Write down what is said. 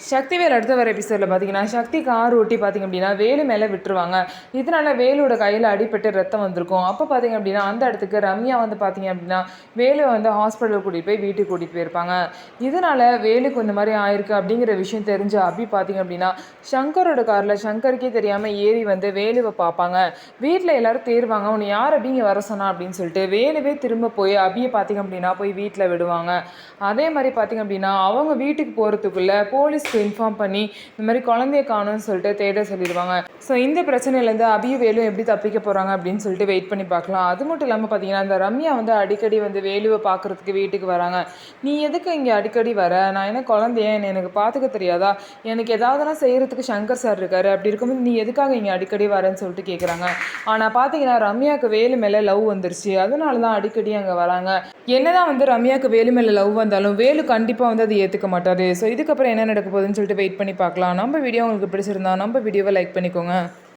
சக்திவேல் அடுத்த வர எபிசோடில் பார்த்தீங்கன்னா சக்தி கார் ஓட்டி பார்த்திங்க அப்படின்னா வேலு மேலே விட்டுருவாங்க. இதனால் வேலுவோட கையில் அடிபட்டு ரத்தம் வந்திருக்கும். அப்போ பார்த்திங்க அப்படின்னா அந்த இடத்துக்கு ரம்யா வந்து பார்த்திங்க அப்படின்னா வேலுவை வந்து ஹாஸ்பிட்டல் கூட்டிகிட்டு போய் வீட்டுக்கு கூட்டிகிட்டு போயிருப்பாங்க. இதனால் வேலுக்கு இந்த மாதிரி ஆயிருக்கு அப்படிங்கிற விஷயம் தெரிஞ்ச அபி பார்த்திங்க அப்படின்னா சங்கரோட காரில் சங்கருக்கே தெரியாமல் ஏறி வந்து வேலுவை பார்ப்பாங்க. வீட்டில் எல்லோரும் தேர்வாங்க, உன்னை யார் அப்படிங்க வர சொன்னா அப்படின்னு சொல்லிட்டு வேலுவே திரும்ப போய் அபியை பார்த்திங்க அப்படின்னா போய் வீட்டில் விடுவாங்க. அதே மாதிரி பார்த்திங்க அப்படின்னா அவங்க வீட்டுக்கு போகிறதுக்குள்ளே போலீஸ் இன்ஃபார்ம் பண்ணி இந்த மாதிரி குழந்தைய காணும்னு சொல்லிட்டு தேட சொல்லிடுவாங்க. ஸோ இந்த பிரச்சனையிலேருந்து அபியும் வேலும் எப்படி தப்பிக்க போகிறாங்க அப்படின்னு சொல்லிட்டு வெயிட் பண்ணி பார்க்கலாம். அது மட்டும் இல்லாமல் பார்த்தீங்கன்னா அந்த ரம்யா வந்து அடிக்கடி வந்து வேலுவை பார்க்குறதுக்கு வீட்டுக்கு வராங்க. நீ எதுக்கு இங்கே அடிக்கடி வர? நான் என்ன குழந்தைய எனக்கு பார்த்துக்க தெரியாதா? எனக்கு எதாவதுனா செய்கிறதுக்கு சங்கர் சார் இருக்காரு. அப்படி இருக்கும்போது நீ எதுக்காக இங்கே அடிக்கடி வரேன்னு சொல்லிட்டு கேட்குறாங்க. ஆனால் பார்த்தீங்கன்னா ரம்யாவுக்கு வேலு மேலே லவ் வந்துருச்சு. அதனால தான் அடிக்கடி அங்கே வராங்க. என்னதான் வந்து ரம்யாவுக்கு வேலு மேலே லவ் வந்தாலும் வேலு கண்டிப்பாக வந்து அதை ஏற்றுக்க மாட்டார். ஸோ இதுக்கப்புறம் என்ன நடக்க போகுதுன்னு சொல்லிட்டு வெயிட் பண்ணி பார்க்கலாம். நம்ம வீடியோ உங்களுக்கு பிடிச்சிருந்தா நம்ம வீடியோவை லைக் பண்ணிக்கோங்க.